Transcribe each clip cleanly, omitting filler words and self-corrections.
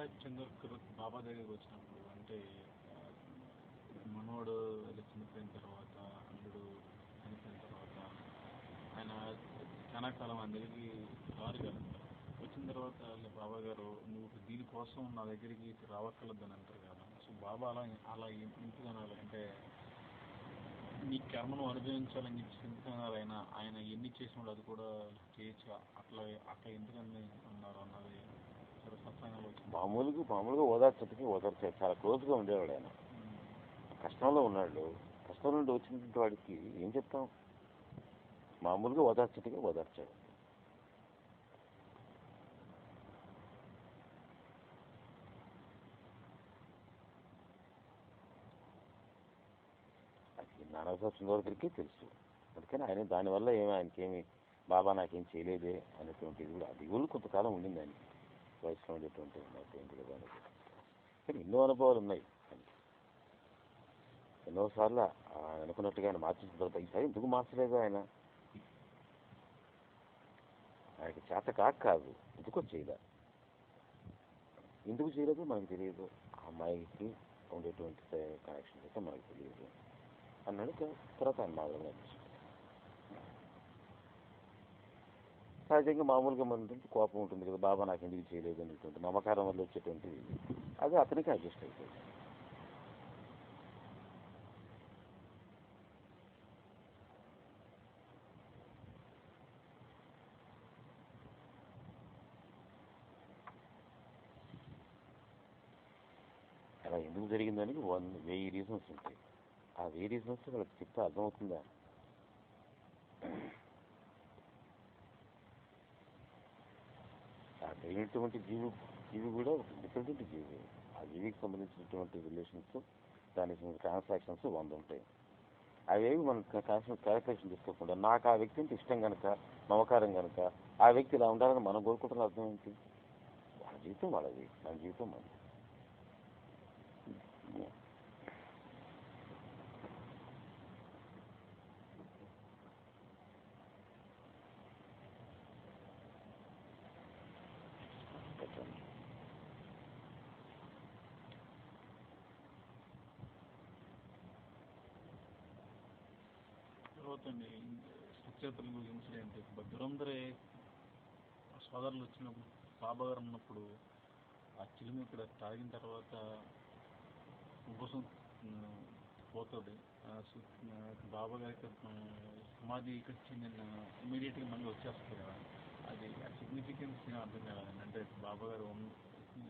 సాహెబ్ చంద్రకర్ బాబా దగ్గరికి వచ్చినప్పుడు అంటే మనోడు చనిపోయిన తర్వాత అల్లుడు చనిపోయిన తర్వాత ఆయన చాలా కాలం అందరికీ రారు కదా. వచ్చిన తర్వాత బాబా గారు నువ్వు దీనికోసం నా దగ్గరికి రావక్కర్లేదని అంటారు కదా. సో బాబా అలా ఎందుకు అనాలి అంటే నీ కర్మను అనుభవించాలని చెప్పి ఎందుకు అన్నారు. ఆయన ఎన్ని చేసినాడు అది కూడా చేయొచ్చు అట్లా ఎందుకని అన్నారు అన్నది చాలా సత్సంగాలు వచ్చింది. మామూలుగా ఓదార్చే చాలా క్లోజ్గా ఉండేవాడు ఆయన. కష్టంలో ఉన్నాడు, కష్టం నుండి వచ్చినటువంటి వాడికి ఏం చెప్తాం, మామూలుగా ఓదార్చాడు. అది నానాసాహెబ్ చంద్రకర్కి తెలుసు. అందుకని ఆయన దానివల్ల ఆయనకేమి బాబా నాకేం చేయలేదే అనేటువంటిది కూడా అది కూడా కొంతకాలం ఉండింది ఆయన వయసులో ఉండేటువంటి ఏంటి కదా అనేది. కానీ ఎన్నో అనుభవాలు ఉన్నాయి. ఎన్నోసార్లు అనుకున్నట్టుగా ఆయన మార్చిన తర్వాత ఈసారి ఎందుకు మార్చలేదు ఆయనకి చేత కాదు, ఎందుకో ఎందుకు చేయలేదు మనకు తెలియదు. ఆ అమ్మాయికి ఉండేటువంటి కనెక్షన్ అయితే మనకు తెలియదు అన్నాడు. తర్వాత ఆయన మామూలుగా సహజంగా మామూలుగా మన కోపం ఉంటుంది కదా, బాబా నాకు ఎందుకు చేయలేదు అనేటువంటి మమకారం వల్ల వచ్చేటువంటి అది అతనికి అడ్జస్ట్ అయిపోయింది. అలా ఎందుకు జరిగిందని 1000 రీజన్స్ ఉంటాయి. ఆ 1000 రీజన్స్ వాళ్ళకి చెప్తే అర్థమవుతుందా? ఆ జరిగినటువంటి జీవి కూడా ఒక డిఫరెంట్ జీవి. ఆ జీవికి సంబంధించినటువంటి రిలేషన్స్, దానికి ట్రాన్సాక్షన్స్ 100 ఉంటాయి. అవేవి మనం క్యాలిక్యులేషన్ చేసుకోకుండా నాకు ఆ వ్యక్తి అంటే ఇష్టం కనుక, మమకారం కనుక ఆ వ్యక్తి ఇలా ఉండాలని మనం కోరుకుంటున్న అర్థం ఏంటి? వాళ్ళ జీవితం వాళ్ళది, మన జీవితం మనది. తర్వాత సత్యతలు ఇన్సిడెంట్ దురందరే సోదరులు వచ్చినప్పుడు బాబా గారు ఉన్నప్పుడు ఆ చిలుము ఇక్కడ తాగిన తర్వాత ఉబ్బసం పోతుంది. బాబా గారికి సమాధి ఇక్కడ ఇమీడియట్గా మళ్ళీ వచ్చేస్తుంది కదా. అది ఆ సిగ్నిఫికెన్స్ అర్థం కాదండి. అంటే బాబా గారు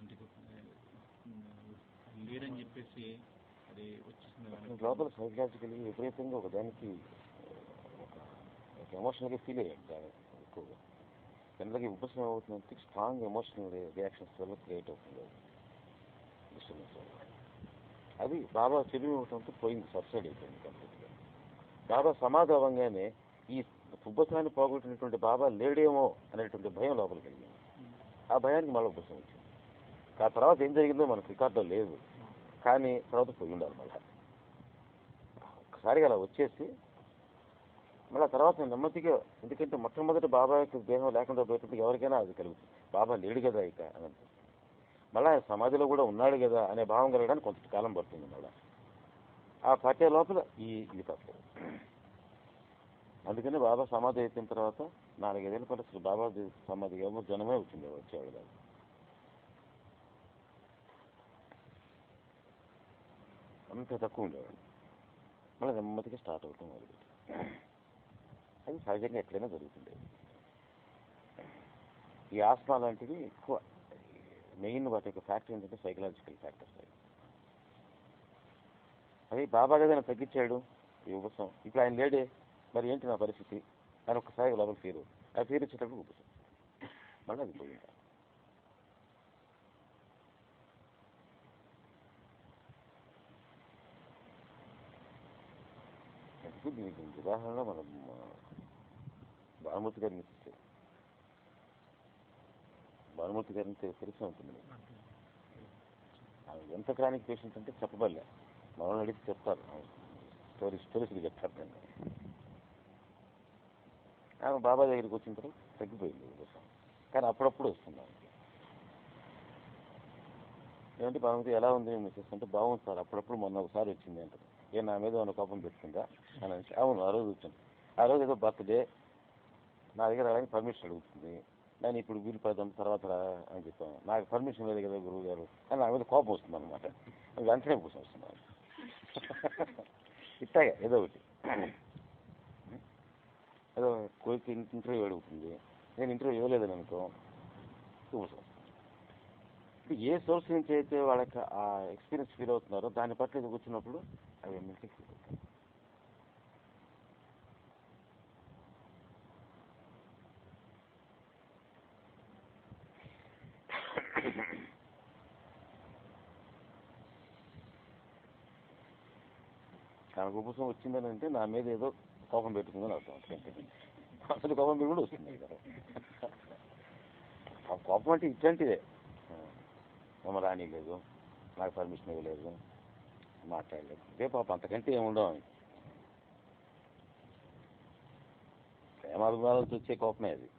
ఇంటికి లేరని చెప్పేసి అది వచ్చేసింది. లోపల సైకలాజికలీ విపరీతంగా ఒకదానికి ఒక ఎమోషనల్గా ఫీల్ అయ్యాడు దాని ఎక్కువగా. జనరల్గా ఉబ్బసం ఏమవుతుందంటే స్ట్రాంగ్ ఎమోషనల్ రియాక్షన్స్ వల్ల క్రియేట్ అవుతుంది డిస్టర్బెన్స్ వల్ల. అది బాబా చెరువు ఇవ్వటంతో పోయింది, సబ్సైడ్ అయిపోయింది కంప్లీట్గా. బాబా సమాధి అవ్వగానే ఈ ఉబ్బసాన్ని పోగొట్టినటువంటి బాబా లేడేమో అనేటువంటి భయం లోపల కలిగింది. ఆ భయానికి మళ్ళీ ఉబ్బసం వచ్చింది. ఆ తర్వాత ఏం జరిగిందో మనకు రికార్డులో లేదు, కానీ తర్వాత పోయి ఉండాలి. మళ్ళీ ఒకసారిగా అలా వచ్చేసి మళ్ళీ తర్వాత నెమ్మదిగా, ఎందుకంటే మొట్టమొదటి బాబా యొక్క దేహం లేకుండా పోయేటప్పుడు ఎవరికైనా అది కలుగుతుంది. బాబా లేడు కదా ఇక అని అనిపిస్తుంది. మళ్ళీ ఆయన సమాధిలో కూడా ఉన్నాడు కదా అనే భావం కలగడానికి కొంతకాలం పడుతుంది. మళ్ళీ ఆ పట్టే లోపల ఇది పట్టలేదు. అందుకని బాబా సమాధి అయిపోయిన తర్వాత 4-5 ఏళ్ళ పాటు అసలు బాబా సమాధి ఎవరు జనమే వచ్చేవాడు కాదు. అంత తక్కువ ఉండేవాడు. మళ్ళీ నెమ్మదిగా స్టార్ట్ అవుతాం మొదలుపెట్టి. అది సహజంగా ఎట్లయినా జరుగుతుంది. ఈ ఆస్మా లాంటివి ఎక్కువ మెయిన్ వాటి యొక్క ఫ్యాక్టర్ ఏంటంటే సైకలాజికల్ ఫ్యాక్టర్స్. అది బాబా కదా తగ్గించాడు ఈ ఉపసం, ఇప్పుడు ఆయన లేడే, మరి ఏంటి నా పరిస్థితి అని ఒక్కసారి లోపల ఫీరు, ఆ ఫీర్ వచ్చేటప్పుడు ఉపసం మళ్ళీ అది పోయింది. దీనికి ఉదాహరణ మనం భానుమూర్తి గారిని తెలిసే ఉంటుంది. ఆమె ఎంత క్రానిక్ పేషెంట్ అంటే చెప్పబడలే, మనల్ని అడిగి చెప్తారు, స్టోరీస్కి చెప్తారు దాన్ని. ఆమె బాబా దగ్గరికి వచ్చిన తర్వాత తగ్గిపోయింది ఉపసం, కానీ అప్పుడప్పుడు వస్తుంది ఆమెకి. ఏమంటే బాగుంది, ఎలా ఉంది మిస్సెస్ అంటే బాగుంది సార్, అప్పుడప్పుడు మొన్న ఒకసారి వచ్చింది అంటే నా మీద ఏమైనా కోపం పెట్టుకుందా అని అంటే అవును ఆ రోజు వచ్చింది, ఆ రోజు ఏదో బర్త్డే నా దగ్గర రావడానికి పర్మిషన్ అడుగుతుంది, నేను ఇప్పుడు వీలు పడదాం తర్వాత రా అని చెప్పాను, నాకు పర్మిషన్ లేదు కదా గురువు గారు అని నా మీద కోపం వస్తుంది అనమాట, వెంటనే కోసం వస్తున్నాను ఇట్లాగా ఏదో ఒకటి ఏదో కోరిక ఇంటర్వ్యూ అడుగుతుంది, నేను ఇంటర్వ్యూ ఇవ్వలేదని అనుకో కూర్చో. ఏ సోర్స్ నుంచి అయితే వాళ్ళకి ఆ ఎక్స్పీరియన్స్ ఫీల్ అవుతున్నారో దాని పట్ల ఇది కూర్చున్నప్పుడు అవి ఎమ్మెల్సీ ఫీల్ అవుతాయి. నాకు ఉపసం వచ్చిందని అంటే నా మీద ఏదో కోపం పెట్టుకుందని అర్థం, అసలు కోపం పెట్టుకుంటూ వస్తుంది కదా. ఆ కోపం అంటే ఇట్లాంటిదే, మమ్మల్ని రానిలేదు, నాకు పర్మిషన్ ఇవ్వలేదు, మాట్లాడలేదు, ఇదే పాప అంతకంటే ఏముండవు. ప్రేమాభిమానాలతో వచ్చే కోపమే అది.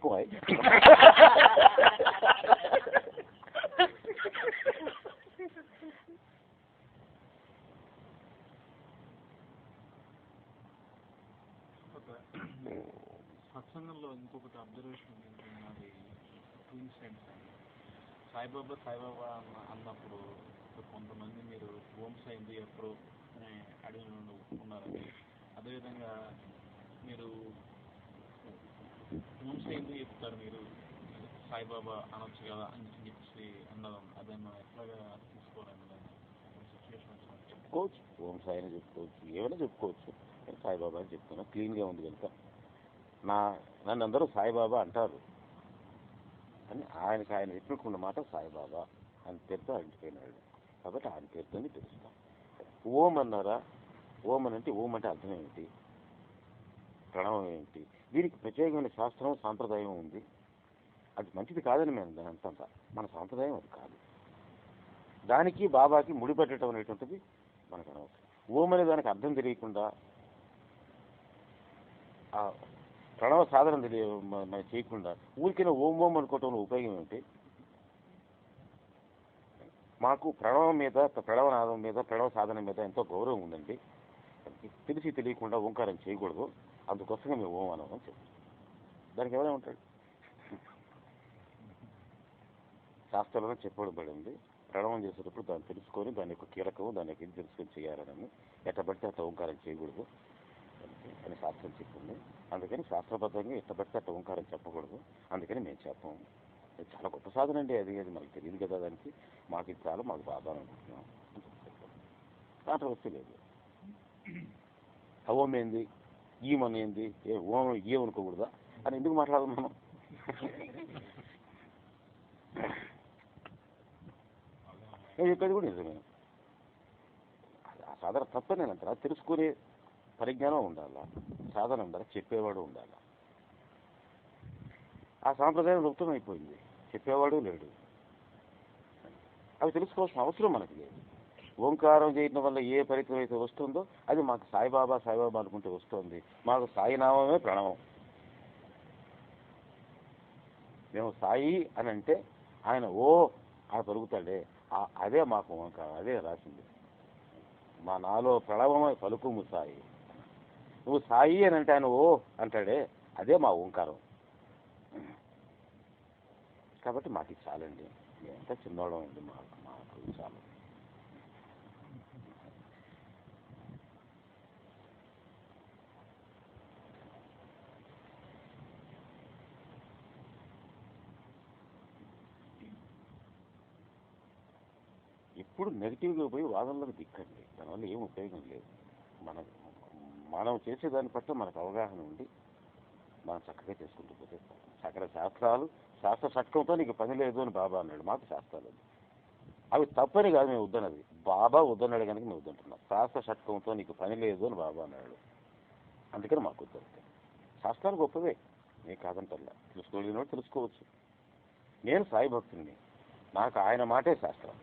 Boy. సత్సంగంలో ఇంకొకటి అబ్జర్వేషన్ ఏంటంటే అది ట్విన్ సెంట్స్ అని సాయిబాబా అన్నప్పుడు కొంతమంది మీరు ఓం సైంది ఎప్పుడు అడిగి ఉన్నారని, అదేవిధంగా మీరు ఓం సైంది చెప్తారు, మీరు సాయిబాబా అనొచ్చు కదా అని చెప్పి అన్నదాం, అదేమో ఎట్లాగా తీసుకోవాలని సిచ్యువేషన్ చెప్పుకోవచ్చు, ఓం సాయి అని చెప్పుకోవచ్చు, ఏమైనా చెప్పుకోవచ్చు, సాయిబాబా అని చెప్తున్నా క్లీన్గా ఉంది కనుక. నన్ను అందరూ సాయిబాబా అంటారు అని ఆయనకు ఆయన ఎత్తుకున్న మాట సాయిబాబా అని పేరుతో అంటిపోయినాడు కాబట్టి ఆయన పేరుతోనే తెలుస్తాం. ఓం అన్నారా, ఓం అని అంటే ఓం అంటే అర్థం ఏమిటి, ప్రణవం ఏమిటి, దీనికి ప్రత్యేకమైన శాస్త్రం సాంప్రదాయం ఉంది. అది మంచిది కాదని మేము దాని అంతా, మన సాంప్రదాయం అది కాదు. దానికి బాబాకి ముడిపెట్టడం అనేటువంటిది మనకు అనవసరం. ఓం అనే దానికి అర్థం తెలియకుండా ఆ ప్రణవ సాధన మనం చేయకుండా ఊరికైనా ఓం ఓం అనుకోవటంలో ఉపయోగం ఏంటి? మాకు ప్రణవం మీద, ప్రణవనాదం మీద, ప్రణవ సాధన మీద ఎంతో గౌరవం ఉందండి. తెలిసి తెలియకుండా ఓంకారం చేయకూడదు, అందుకోసమే మేము ఓం అనం అని చెప్తాం. దానికి ఎవరే ఉంటాడు? శాస్త్రంలో చెప్పబడింది, ప్రణవం చేసేటప్పుడు దాన్ని తెలుసుకొని దాని యొక్క కీలకము, దాని యొక్క ఇది తెలుసుకొని చేయాలని, ఎట్టబడితే అట్లా ఓంకారం చేయకూడదు అని శాస్త్రం చెప్పింది. అందుకని శాస్త్రబద్ధంగా ఎట్టబడితే అట్లా ఓంకారం చెప్పకూడదు, అందుకని మేము చెప్పాము. చాలా గొప్ప సాధన అండి అది, అది మాకు తెలియదు కదా, దానికి మాకు ఇది చాలా మాకు బాధ అనుకుంటున్నాం. కాంట్రవర్సీ లేదు. ఓం ఏంది, ఈమని ఏంది, ఓం ఏమనుకోకూడదా అని ఎందుకు మాట్లాడదాం మనం? నేను చెప్పేది కూడా నిజమే. ఆ సాధన తప్ప నేను అంటారా, తెలుసుకునే పరిజ్ఞానం ఉండాలా, సాధన ఉండాలి, చెప్పేవాడు ఉండాలి. ఆ సాంప్రదాయం లుప్తం అయిపోయింది, చెప్పేవాడు లేడు. అవి తెలుసుకోవాల్సిన అవసరం మనకి లేదు. ఓంకారం చేయడం వల్ల ఏ ఫలితం అయితే వస్తుందో అది మాకు సాయిబాబా సాయిబాబా అనుకుంటే వస్తుంది. మాకు సాయినామమే ప్రణవం. మేము సాయి అని అంటే ఆయన ఓ ఆయన పలుకుతాడే, అదే మాకు ఓంకారం, అదే రాసింది. మా నాలో ప్రణవమై పలుకుము సాయి. నువ్వు సాయి అని అంటే ఆయన ఓ అంటాడే, అదే మా ఓంకారం. కాబట్టి మాకు ఇది చాలండి, మేమంతా చిన్నవాళ్ళం అండి, మాకు చాలు. ఇప్పుడు నెగిటివ్గా పోయి వాదనలకు దిక్కండి, దానివల్ల ఏం ఉపయోగం లేదు. మనం చేసేదాన్ని పట్ల మనకు అవగాహన ఉండి మనం చక్కగా చేసుకుంటూ పోతే సకల శాస్త్రాలు, శాస్త్ర షట్కంతో నీకు పని లేదు అని బాబా అన్నాడు. మాకు శాస్త్రాలు అవి తప్పని కాదు, మేము వద్దన్నది. బాబా వద్దన్నాడు కనుక మేము వద్దంటున్నాం. శాస్త్ర షట్కంతో నీకు పని లేదు అని బాబా అన్నాడు, అందుకని మాకు వద్దంటే. శాస్త్రాలు గొప్పవే, నేను కాదంటల్లా, తెలుసుకోగలిగిన తెలుసుకోవచ్చు. నేను సాయి భక్తుడిని, నాకు ఆయన మాటే శాస్త్రం.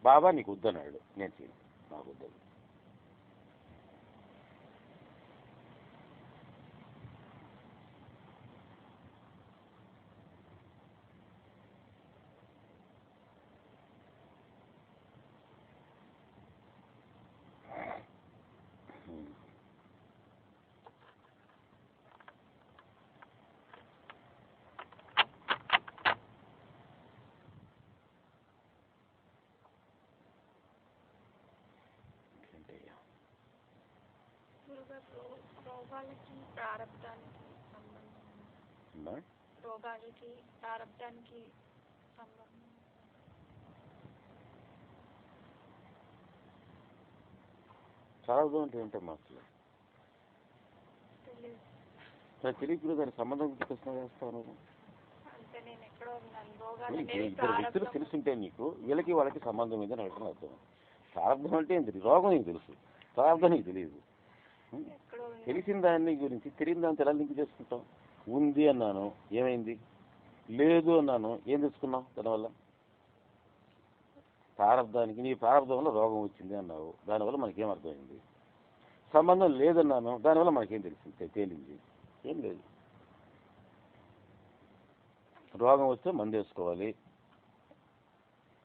బాబా నీకు వద్దన్నాడు, నేను చేయను, నాకు వద్దు. రోగాలకి ప్రారంధానికి సంబంధం, రోగాలకి ప్రారంధానికి సంబంధం. ప్రారంభం అంటే ఏంటమ్మా అసలు? తెలియదు, దానికి సంబంధం ప్రశ్న చేస్తాను. అంటే నేను ఎక్కడో ఉన్నాను. రోగాలు ఇద్దరు వ్యక్తులు తెలుసుంటే నీకు వీళ్ళకి వాళ్ళకి సంబంధం ఏందని అడగడం అర్థం. ప్రారంభం అంటే ఏంటి? రోగం నీకు తెలుసు, ప్రారంభం నీకు తెలియదు. తెలిసిన దాన్ని గురించి తెలియని దాన్ని ఎలా లింక్ చేసుకుంటాం? ఉంది అన్నాను, ఏమైంది? లేదు అన్నాను, ఏం తెలుసుకున్నావు దానివల్ల? ప్రారంభానికి నీ ప్రారంభం వల్ల రోగం వచ్చింది అన్నావు, దానివల్ల మనకేం అర్థమైంది? సంబంధం లేదన్నాను, దానివల్ల మనకేం తెలిసింది? తేలింది ఏం లేదు. రోగం వస్తే మందు వేసుకోవాలి.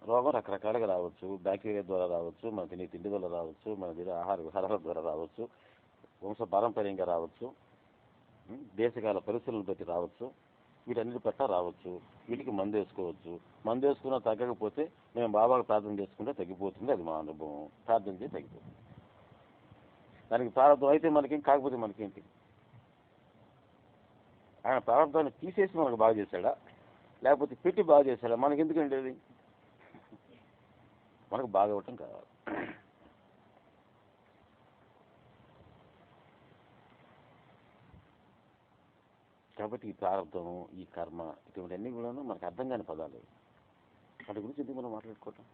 రోగం రకరకాలుగా రావచ్చు, బ్యాక్టీరియా ద్వారా రావచ్చు, మన తినే తిండి వల్ల రావచ్చు, మన తినే ఆహార విహారాల ద్వారా రావచ్చు, వంశ పారంపర్యంగా రావచ్చు, దేశకాల పరిస్థితులను బట్టి రావచ్చు, వీటన్నిటి పట్ల రావచ్చు. వీటికి మందు వేసుకోవచ్చు. మందు వేసుకున్నా తగ్గకపోతే మేము బాబాకు ప్రార్థన చేసుకుంటే తగ్గిపోతుంది, అది మా అనుభవం. ప్రార్థన చేసి తగ్గిపోతుంది. దానికి ప్రారంభం అయితే మనకేం, కాకపోతే మనకేంటి? ఆయన ప్రారంభాన్ని తీసేసి మనకు బాగా చేశాడా, లేకపోతే పెట్టి బాగా చేశాడా? మనకి ఎందుకండి అది? మనకు బాగా ఇవ్వటం కావాలి. కాబట్టి ఈ ప్రారంభము, ఈ కర్మ, ఇటువంటివన్నీ కూడా మనకు అర్థం కాని పదాలు. వాటి గురించి ఎందుకు మనం మాట్లాడుకోవటం?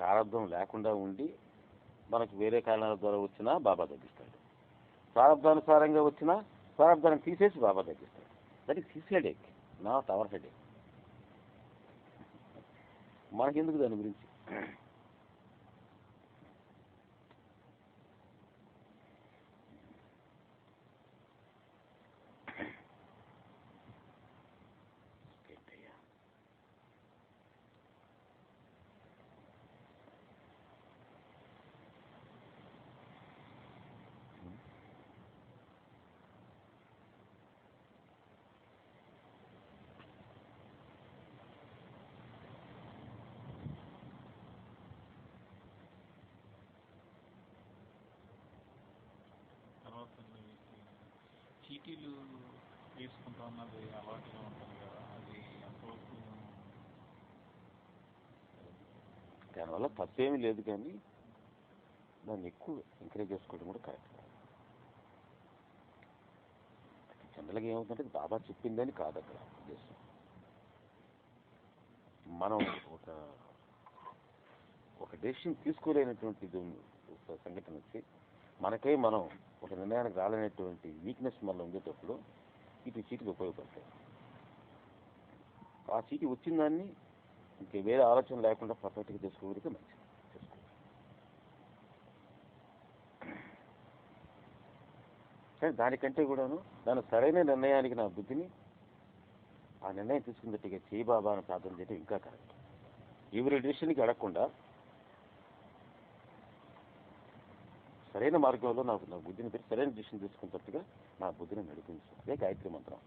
ప్రారంభం లేకుండా ఉండి మనకు వేరే కారణాల ద్వారా వచ్చినా బాబా తగ్గిస్తాడు. ప్రారంభానుసారంగా వచ్చినా ప్రారంభాన్ని తీసేసి బాబా తగ్గిస్తాడు. That is his headache, not our headache. మనకెందుకు దాని గురించి? చీటీలు వేసుకుంటా ఉన్నది అలవాటుగా ఉంటుంది కదా, అది ఎంతవరకు? దానివల్ల తప్పేమీ లేదు, కానీ దాన్ని ఎక్కువ ఎంకరేజ్ చేసుకోవడం కూడా కరెక్ట్ కాదు. జనరల్గా ఏమవుతుందంటే బాబా చెప్పిందని కాదు అక్కడ ఉద్దేశం. మనం ఒక డెసిషన్ తీసుకోలేనటువంటి సంఘటన వచ్చి మనకై మనం ఒక నిర్ణయానికి రాలేనటువంటి వీక్నెస్ మనలో ఉండేటప్పుడు ఇటు చీటీలు ఉపయోగపడతాయి. ఆ చీటీ వచ్చిన దాన్ని ఇంకే వేరే ఆలోచన లేకుండా పర్ఫెక్ట్గా చేసుకోగలిగితే మంచిది. కానీ దానికంటే కూడాను దాని సరైన నిర్ణయానికి నా బుద్ధిని ఆ నిర్ణయం తీసుకున్నట్టుగా చేయి బాబా అని ప్రార్థన చేయడం ఇంకా కరెక్ట్. ఎవరి డెసిషన్కి అడగకుండా సరైన మార్గంలో నా బుద్ధిని పెట్టి సరైన డిసిషన్ తీసుకున్నట్టుగా నా బుద్ధిని నడిపించు. అదే గాయత్రి మంత్రం.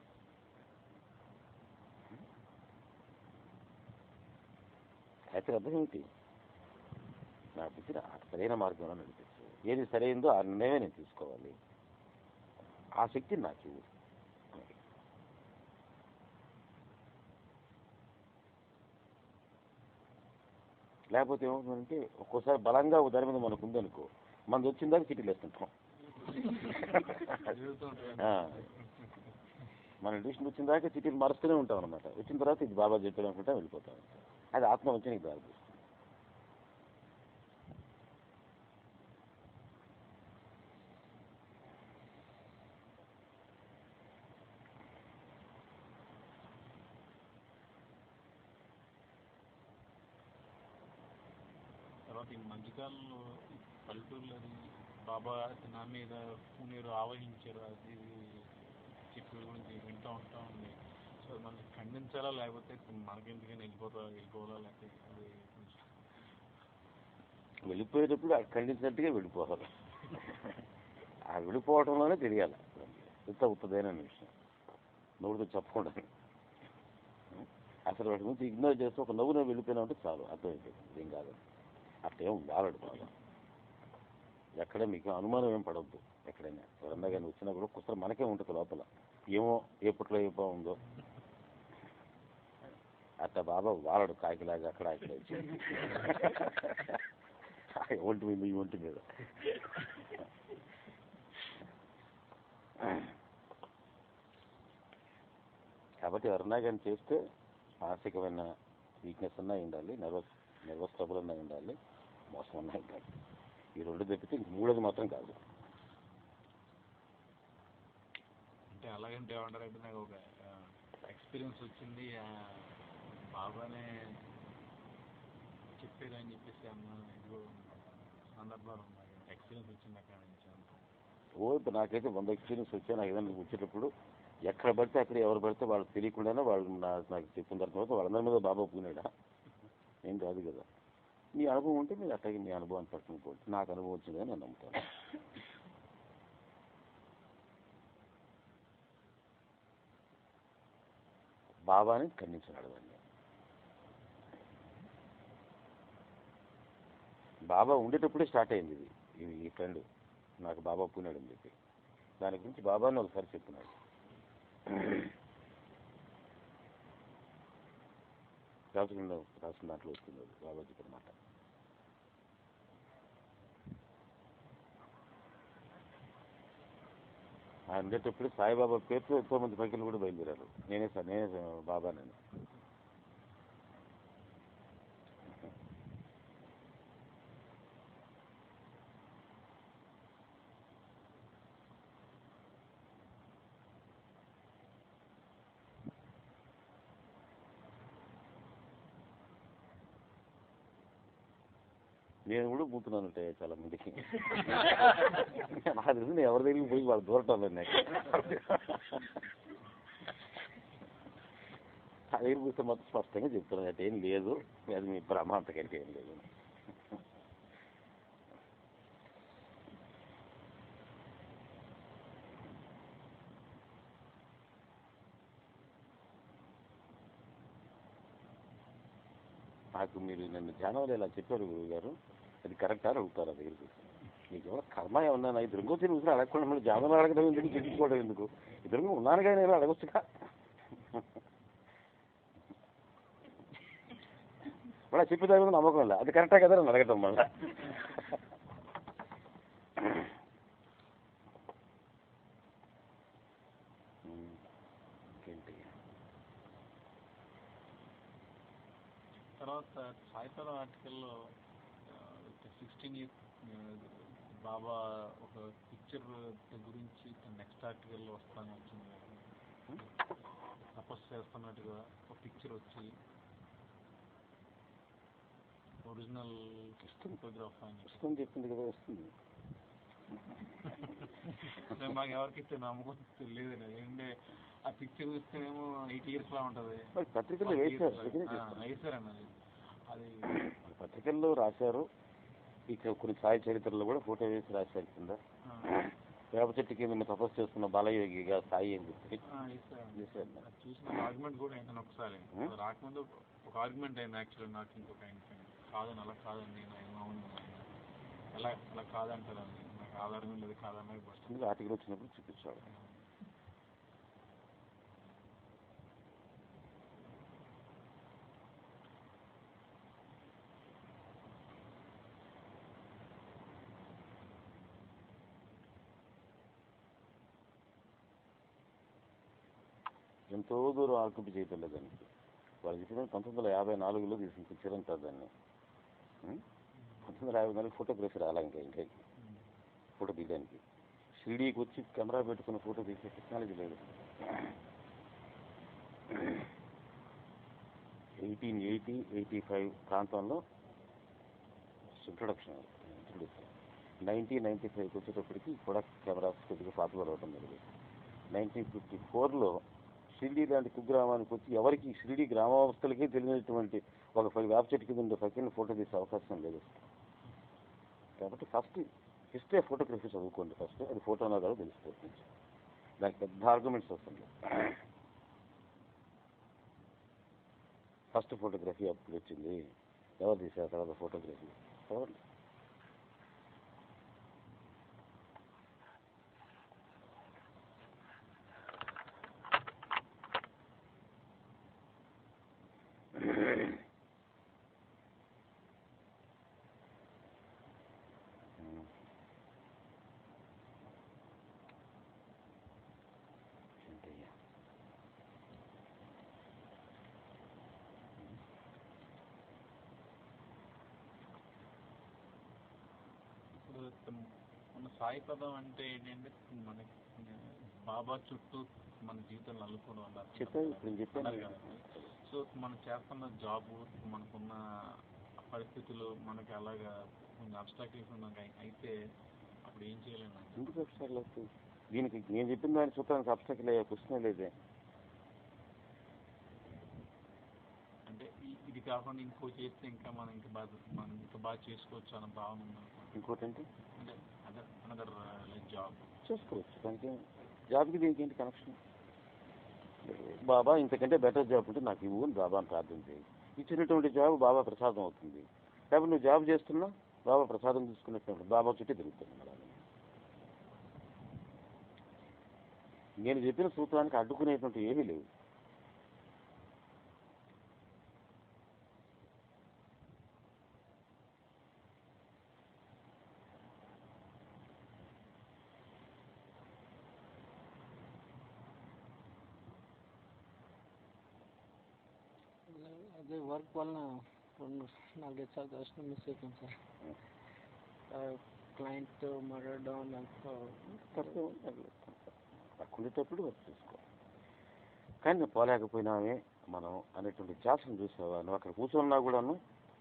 గాయత్రి అర్థం ఏమిటి? నా బుద్ధిని సరైన మార్గంలో నడిపించు. ఏది సరైందో ఆ నిర్ణయమే నేను తీసుకోవాలి. ఆ శక్తిని నాకు ఇవ్వు. లేకపోతే ఏమవుతుందంటే ఒక్కోసారి బలంగా దాని మీద మనకు ఉందనుకో, మనది వచ్చిందాక చీటీలు వేస్తుంటాం. మన ఇండిషన్ వచ్చిన దాకా సిటీలు మారుస్తూనే ఉంటాం అనమాట. వచ్చిన తర్వాత ఇది బాబా చెప్పాడు అనుకుంటా వెళ్ళిపోతాం. అది ఆత్మ వచ్చి నీకు దారి తీస్తుంది. తర్వాత ఈ మధ్యకాలంలో పల్లెటూరులో బాబా నా మీద పూనీరు ఆవహించారు అది చెప్పే గురించి వింటూ ఉంటా ఉంది. సో మనకి ఖండించాలా లేకపోతే మనకెందుకని వెళ్ళిపోవాలా లేకపోతే అది వెళ్ళిపోయేటప్పుడు ఖండించినట్టుగా వెళ్ళిపోవాలి. ఆ వెళ్ళిపోవడంలోనే తెలియాలి ఎంత అవుతుందేననే విషయం నవ్వుతో చెప్పకుండా. అసలు వాటి గురించి ఇగ్నోర్ చేస్తే ఒక నవ్వు నేను వెళ్ళిపోయినా ఉంటే చాలు, అర్థమైపోయింది ఏం కాదు. అట్లేం వాలడు బాగా. ఎక్కడ మీకు అనుమానం ఏం పడవద్దు. ఎక్కడైనా ఎవరన్నా కానీ వచ్చినా కూడా కుసర మనకే ఉంటుంది లోపల, ఏమో ఎప్పట్లో ఏ బాగుందో. అట్లా బాబా వాలడు కాకిలాగా అక్కడ ఇక్కడ ఒంటి మీద ఈ ఒంటి మీద. కాబట్టి ఎవరన్నా కానీ చేస్తే మానసికమైన వీక్నెస్ అన్నా ఉండాలి, నర్వస్ ట్రబుల్ అన్నా ఉండాలి, మోసం అన్నా ఉండాలి. ఈ రెండు తప్పితే ఇంక మూడోది మాత్రం కాదు. అంటే అలాగంటే ఏమంటారంటే నాకు ఒక ఎక్స్పీరియన్స్ వచ్చింది, బాబానే చెప్పేదని చెప్పేసి అన్న ఇదిగో సందర్భాలు ఉన్నాయి. ఎక్స్పీరియన్స్ వచ్చింది అక్కడ నుంచి. ఇప్పుడు నాకైతే 100 ఎక్స్పీరియన్స్ వచ్చాయి. నాకు ఏదైనా వచ్చేటప్పుడు ఎక్కడ పడితే అక్కడ ఎవరు పడితే వాళ్ళకి తెలియకుండానే వాళ్ళు నాకు చెప్పిన తర్వాత వాళ్ళందరి మీద బాబా పూనాడా ఏం కాదు కదా. మీ అనుభవం ఉంటే మీరు అట్లాగే మీ అనుభవాన్ని పట్టుకుని పోవచ్చు. నాకు అనుభవం వచ్చిందని నేను నమ్ముతాను. బాబాని ఖండించినాడు దాన్ని. బాబా ఉండేటప్పుడే స్టార్ట్ అయింది ఇది. ఈ ఫ్రెండ్ నాకు బాబా పూనాడు అని చెప్పి దాని గురించి బాబాని ఒకసారి చెప్తున్నాడు. రాసిన దాంట్లో వస్తుంది అది బాబా చెప్పిన మాట. ఆయన ఉండేటప్పుడు సాయిబాబా పేరుతో ఎంతో మంది పైకలు కూడా బయలుదేరారు. నేనే బాబా నేను. నేను కూడా పోతున్నానంటే చాలా మందికి నాకు తెలిసి నేను ఎవరి దగ్గరికి పోయి వాళ్ళు దూరటం లేదు. నాకు ఆ దగ్గర పోతే మొత్తం స్పష్టంగా చెప్తున్నాను అంటే ఏం లేదు, అది మీ భ్రమ, అంతకంటే ఏం లేదు. నాకు మీరు నన్ను ధ్యానంలో ఇలా చెప్పారు గురువు గారు, అది కరెక్టా అని అడుగుతారు. ఆ దగ్గరికి మీకు ఎవరో కర్మ ఏమన్నా నా ఎదురుగో తిరుగుతున్నా అడగకుండా మళ్ళీ ధ్యానంలో అడగడం ఎందుకు, చెప్పుకోవడం ఎందుకు? ఎదురుగా ఉన్నానుగా నేను అడగొచ్చుగా. మళ్ళీ చెప్పేదాని మీద నమ్మకం లేదు, అది కరెక్టా కదా అని అడగటం మళ్ళీ. తర్వాత సాయితరం ఆర్టికల్లో 16 years బాబా ఒక పిక్చర్ గురించి నెక్స్ట్ ఆర్టికల్లో వస్తాను వచ్చింది. తపస్సు చేస్తున్నట్టుగా ఒక పిక్చర్ వచ్చి ఒరిజినల్ ఫోటోగ్రాఫ్ అని చెప్పింది కదా వస్తుంది. మాకు ఎవరికి నమ్మకం తెలియదు. ఏంటంటే ఆ పిక్చర్ చూస్తేనేమో 8 years లా ఉంటుంది. పత్రికల్లో వేసారన్నది అది పత్రికల్లో రాశారు. ఇక కొన్ని సాయి చరిత్రలో కూడా ఫోటో వేసి రాశారు కింద. వేప చెట్టు కింద తపస్సు చేస్తున్న బాలయోగిగా సాయి అని చెప్పి చూసిన ఆర్గ్యుమెంట్ కూడా ఏంటని ఒకసారి రాకముందు ఒక ఆర్గ్యుమెంట్ అయింది. యాక్చువల్లీ నాకు ఇంకొక కాదని అలా కాదండి నేను అవును అలా కాదంటారండి, నాకు ఆధారం లేదు కాదన్నది వస్తుంది. ఆర్టికల్ వచ్చినప్పుడు చూపించాడు. ఎంతో దూరం ఆక్యుపై చేయటం లేదానికి. వాళ్ళు చెప్పిన 1954లో తీసుకొచ్చారంట దాన్ని. 1954 ఫోటోగ్రఫీ రాలా ఇంకా ఫోటో తీయడానికి. షిరిడీకి వచ్చి కెమెరా పెట్టుకున్న ఫోటో తీసే టెక్నాలజీ లేదు. 1885 ప్రాంతంలో ఇంట్రొడ్యూస్ 1995కి వచ్చేటప్పటికి కూడా కెమెరాస్ కొద్దిగా పాపులర్ అవడం జరిగింది. 1954లో షిరిడీ లాంటి కుగ్రామానికి వచ్చి ఎవరికి షిరిడీ గ్రామవస్థలకే తెలియనటువంటి ఒక 10 వేప చెట్టు కింద ఉండే సెకండ్ ఫోటో తీసే అవకాశం లేదు. కాబట్టి ఫస్ట్ హిస్టరీ ఫోటోగ్రఫీ చదువుకోండి ఫస్ట్. అది ఫోటోనా కాదు తెలిసిపోతుంది. దానికి పెద్ద ఆర్గ్యుమెంట్స్ వస్తుంది. ఫస్ట్ ఫోటోగ్రఫీ అప్పుడు వచ్చింది, ఎవరు తీశారు తర్వాత ఫోటోగ్రఫీ ఎవరు. మన సాయి పదం అంటే ఏంటంటే మనకి బాబా చుట్టూ మన జీవితంలో అల్లుకోవడం అన్నారు కదండి. సో మనం చేస్తున్న జాబు, మనకున్న పరిస్థితులు మనకి అలాగా కొంచెం అబ్స్ట్రాక్టివ్స్ అయితే అప్పుడు ఏం చేయలేము. ఎందుకు అబ్స్ట్రాక్ట్ అవుతుంది? దీనికి నేను చెప్పిన దాన్ని చూడటానికి అబ్స్ట్రాక్ట్ అయ్యే క్వశ్చన్ లేదే. అంటే ఇది కాకుండా ఇంకో చేస్తే ఇంకా మనం ఇంకా బాగా చేసుకోవచ్చు అన్న భావన ఉంది. ఇంకోటి అంటే అనదర్ జాబ్ చేసుకోవచ్చు. దానికి జాబ్కి దీనికి ఏంటి కనెక్షన్? బాబా ఇంతకంటే బెటర్ జాబ్ ఉంటే నాకు ఇవ్వు అని బాబాని ప్రార్థన చేయి. ఇచ్చినటువంటి జాబ్ బాబా ప్రసాదం అవుతుంది. కాబట్టి నువ్వు జాబ్ చేస్తున్నా బాబా ప్రసాదం తీసుకున్నట్టు బాబా చుట్టే తిరుగుతుంది. నేను చెప్పిన సూత్రానికి అడ్డుకునేటువంటి ఏమీ లేవు. అదే వర్క్ వలన 2-4 సార్లు దర్శనం మిస్ అయిపోయింది సార్. క్లయింట్ మాట్లాడడం అంతా అక్కడేటప్పుడు వర్క్ చేసుకోవాలి. కానీ నేను పోలేకపోయినామే మనం అనేటువంటి ధ్యాసను చూసావా? నువ్వు అక్కడ కూర్చున్నా కూడాను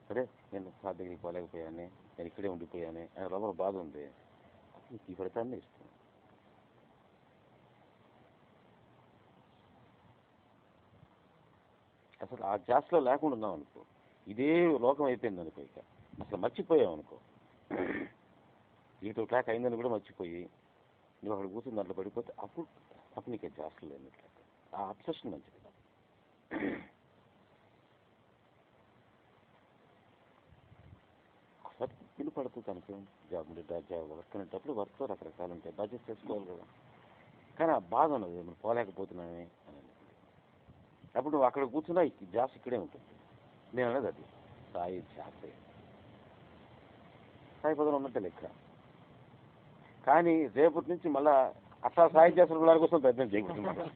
సరే నేను సార్ దగ్గరికి పోలేకపోయానే, నేను ఇక్కడే ఉండిపోయానే అని లోపల బాధ ఉంది. నీకు ఈ ఫలితాన్ని ఇస్తాను. అసలు ఆ ధ్యాసలో లేకుండా ఉన్నావు అనుకో, ఇదే లోకం అయిపోయింది అనుకో, ఇక అసలు మర్చిపోయావు అనుకో, 8 o'clock అయిందని కూడా మర్చిపోయి నువ్వు అక్కడ కూర్చుని దాంట్లో పడిపోతే అప్పుడు నీకు ధ్యాసలు లేనట్లు. ఆ అబ్సెషన్ మంచిది. పిలు పడుతుంది కనుక జాబ్ వర్క్ అనేటప్పుడు వర్క్తో రకరకాలు ఉంటాయి, బడ్జెట్ చేసుకోవాలి కదా. కానీ ఆ బాధ ఉన్నది మనం పోలేకపోతున్నామే అని. అప్పుడు నువ్వు అక్కడ కూర్చున్నా ధ్యాస ఇక్కడే ఉంటుంది. నేను అనేది అది సాయి ధ్యాస. సాయి పదం ఉన్నట్టే లెక్క. కానీ రేపటి నుంచి మళ్ళా అట్లా సాయి ధ్యాసల పిల్లల కోసం ప్రయత్నం చేయకూడదు.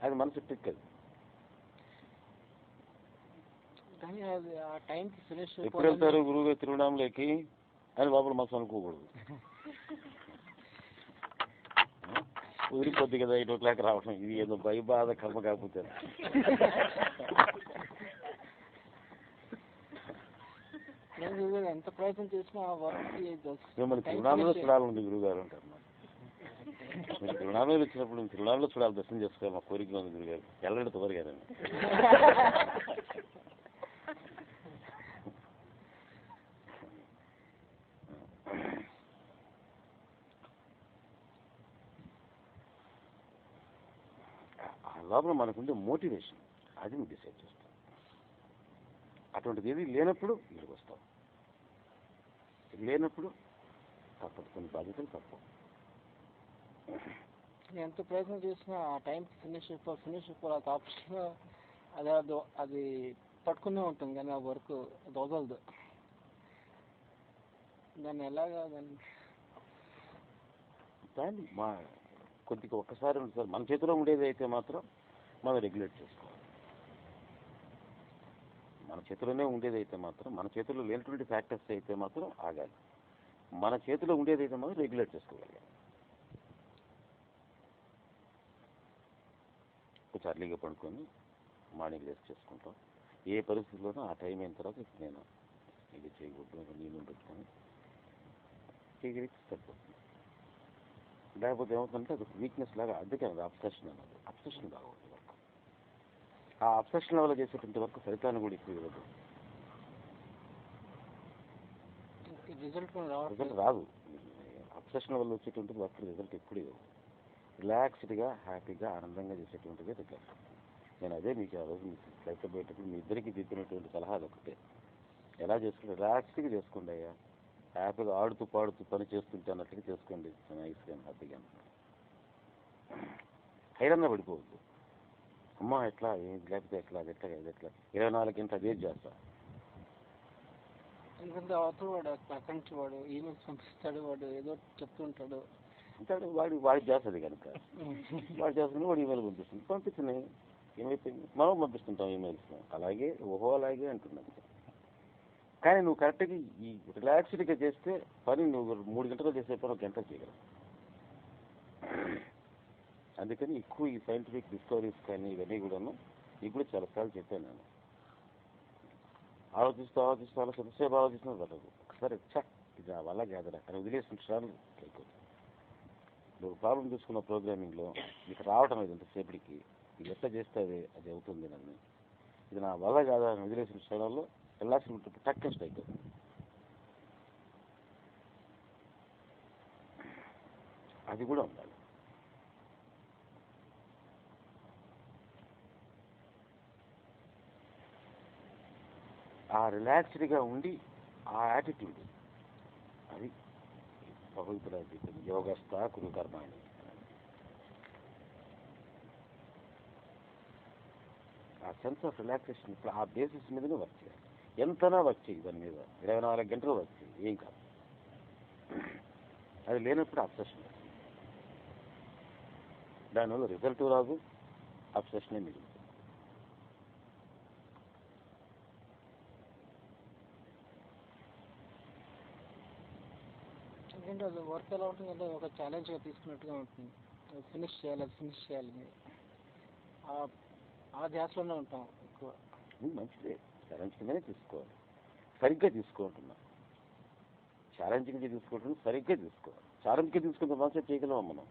అది మనసు ట్రిక్. అది కానీ అది ఆ టైంకి ఫినిష్ ఎప్పుడు వెళ్తారు గురువుగా తిరువణామలకి అని లోపల మనసు అనుకోకూడదు. ఊరిపోద్ది కదా 8 o'clock రావడం, ఇది ఏదో బాధ కర్మ కాకపోతే. ఎంత ప్రయత్నం చేసినా మిమ్మల్ని తిరువణామలో చూడాలండి గురువుగారు అంటారు. మీరు తిరువణామలో వచ్చినప్పుడు తిరువణామలో చూడాలి, దర్శనం చేసుకోవాలి, మా కోరిక ఉంది గురుగారు. ఎల్లడి తోరు కదండి. లోపల మనకుండే మోటివేషన్ అది నువ్వు డిసైడ్ చేస్తావు. అటువంటిది ఏది లేనప్పుడు ఇక్కడికి వస్తావు. లేనప్పుడు తప్పదు, కొన్ని బాధ్యతలు తప్పవు. ఎంత ప్రయత్నం చేసినా ఆ టైంకి ఫినిష్ అయిపోవాలి. అది ఆప్షన్ అది పట్టుకునే ఉంటుంది కానీ ఆ వర్క్ అది వదలదు. దాన్ని ఎలాగా దాన్ని కొద్దిగా ఒక్కసారి సార్ మన చేతిలో ఉండేది అయితే మాత్రం మనం రెగ్యులేట్ చేసుకోవాలి. మన చేతిలోనే ఉండేది అయితే మాత్రం, మన చేతిలో లేనటువంటి ఫ్యాక్టర్స్ అయితే మాత్రం ఆగాలి. మన చేతిలో ఉండేది అయితే మాత్రం రెగ్యులేట్ చేసుకోగలిగాలి. కొంచెం అర్లీగా పడుకొని మార్నింగ్ రెస్ట్ చేసుకుంటాం. ఏ పరిస్థితుల్లోనూ ఆ టైం అయిన తర్వాత నేను ఇది చేయకూడదు, నీళ్ళు పెట్టుకొని చేయగలిగితే సరిపోతుంది. లేకపోతే ఏమవుతుందంటే అది వీక్నెస్ లాగా, అందుకే అది అబ్సెషన్ అన్నది. అబ్సెషన్ కాకూడదు వర్క్. ఆ అబ్సెషన్ వల్ల చేసేటువంటి వర్క్ ఫలితాన్ని కూడా ఎక్కువ ఇవ్వదు, రిజల్ట్ రాదు. అబ్సెషన్ వల్ల వచ్చేటువంటి వర్క్ రిజల్ట్ ఎప్పుడు ఇవ్వదు. రిలాక్స్డ్గా హ్యాపీగా ఆనందంగా చేసేటువంటిది రిజల్ట్. నేను అదే మీకు ఆ రోజు మీకు ఫ్లైట్లో పోయేటప్పుడు మీ ఇద్దరికి చెప్పినటువంటి సలహాలు ఒకటే, ఎలా చేసుకుంటే రిలాక్స్డ్గా చేసుకోండి అయ్యా, హ్యాపీగా ఆడుతూ పాడుతూ పని చేస్తుంటే అన్నట్టుగా చేసుకోండి, నైస్గా హ్యాపీగా. హైరాణ పడిపోవద్దు, అమ్మ ఎట్లా లేకపోతే ఎట్లా అది ఎట్లా ఇది ఎట్లా 24 గంటలు అదే చేస్తా. ఎందుకంటే అవతల వాడు అక్కడి నుంచి వాడు ఈమెయిల్స్ పంపిస్తాడు, వాడు ఏదో చెప్తుంటాడు, అంటాడు వాడి చేస్తుంది కనుక వాడు చేస్తుంది, వాడు ఈమెయిల్ పంపిస్తున్నాయి ఏమైపోయింది, మనం పంపిస్తుంటాం ఈమెయిల్స్. అలాగే ఓహో అలాగే అంటున్నాను. కానీ నువ్వు కరెక్ట్గా ఈ రిలాక్స్డ్గా చేస్తే పని నువ్వు 3 గంటలు చేసే పని 1 గంట చేయగలవు. అందుకని ఎక్కువ ఈ సైంటిఫిక్ డిస్కవరీస్ కానీ ఇవన్నీ కూడాను నీకు కూడా చాలాసార్లు చెప్పాను నేను. ఆలోచిస్తూ ఎంతసేపు ఆలోచిస్తున్నా పడదు. ఒకసారి ఇది నా వల్ల కాదురా అని వదిలేసిన సార్లు అయిపోతుంది. నువ్వు ప్రాబ్లం తీసుకున్న ప్రోగ్రామింగ్లో నీకు రావటం లేదు ఎంతసేపటికి, ఇది ఎట్లా చేస్తే అది అవుతుంది నన్ను, ఇది నా వల్ల కాదా అని వదిలేసిన క్షణాల్లో రిలాక్స్ టక్ స్ట్రైక్ అవుతుంది. అది కూడా ఉండాలి. ఆ రిలాక్స్డ్గా ఉండి ఆ యాటిట్యూడ్, అది భగవద్గీత చెప్పింది, యోగస్థ కురు కర్మాణి. ఆ సెన్స్ ఆఫ్ రిలాక్సేషన్ ఇప్పుడు ఆ బేసిస్ మీదనే వర్క్ చేయాలి. ఎంతనా వర్క్ చేయి దాని మీద, 24 గంటలు వర్క్ చేయి, ఏం కాదు. అది లేనప్పుడు అబ్సెషన్, దానివల్ల రిజల్ట్ రాదు, అబ్సెషనే మిగులుతుంది. ఎందుకంటే అది వర్క్ ఎలా ఉంటుందంటే ఒక ఛాలెంజ్గా తీసుకున్నట్టుగా ఉంటుంది. ఫినిష్ చేయాలి ఆ ధ్యాసలోనే ఉంటాం ఎక్కువ. మంచిదే, ఛాలెంజ్ కిందనే తీసుకోవాలి, సరిగ్గా తీసుకుంటున్నా. ఛాలెంజింగ్ తీసుకుంటున్నా సరిగ్గా తీసుకోవాలి. ఛాలెంజ్గా తీసుకుంటే మాత్రం చేయగలమా మనం?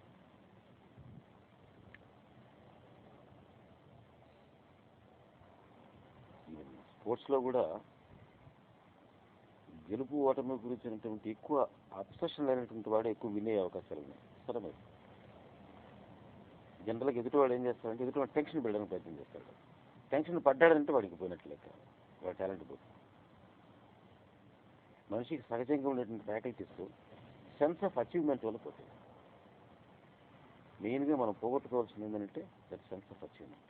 స్పోర్ట్స్లో కూడా గెలుపు ఓటమి గురించినటువంటి ఎక్కువ అబ్సెషన్ లేనటువంటి వాడు ఎక్కువ విన్ అయ్యే అవకాశాలు ఉన్నాయి. సరే, జనరల్గా ఎదుటివాడు ఏం చేస్తాడంటే ఎదుటివాడు టెన్షన్ పెట్టడానికి ప్రయత్నం చేస్తాడు. టెన్షన్ పడ్డాడంటే వాడికి పోయినట్లు లెక్క, వాడి టాలెంట్ పోతుంది. మనిషికి సహజంగా ఉండేటువంటి ఫ్యాకల్టీస్ సెన్స్ ఆఫ్ అచీవ్మెంట్ వల్ల పోతాయి. మెయిన్గా మనం పోగొట్టుకోవాల్సింది ఏంటంటే దట్ సెన్స్ ఆఫ్ అచీవ్మెంట్.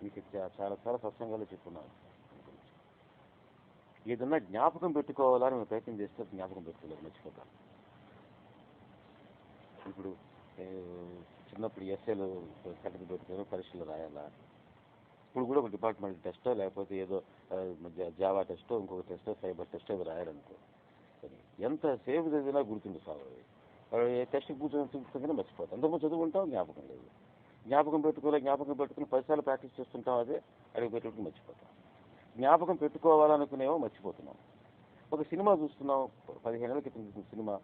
మీకు చాలా సత్సంగాలు చెప్పున్నాను. ఏదన్నా జ్ఞాపకం పెట్టుకోవాలని మేము ప్రయత్నం చేస్తే జ్ఞాపకం పెట్టుకోలేదు, మర్చిపోతాను. ఇప్పుడు చిన్నప్పుడు ఎస్ఏలు కట్టడి పెట్టుకొని పరీక్షలు రాయాలా, ఇప్పుడు కూడా ఒక డిపార్ట్మెంట్ టెస్టో లేకపోతే ఏదో జావా టెస్టో ఇంకొక టెస్టో సైబర్ టెస్టో ఏదో రాయాలనుకో, ఎంత సేపు చదివినా గుర్తుండి సాగు. టెస్ట్ కూర్చొని మర్చిపోతాం. అంతకుముందు చదువుకుంటాం, జ్ఞాపకం లేదు. జ్ఞాపకం పెట్టుకుని 10 సార్లు ప్రాక్టీస్ చేస్తుంటాం, అదే అడిగి పెట్టుకుని మర్చిపోతాం. జ్ఞాపకం పెట్టుకోవాలనుకునేమో మర్చిపోతున్నాం. ఒక సినిమా చూస్తున్నాం, 15 ఏళ్ళ క్రితం చూసిన సినిమా,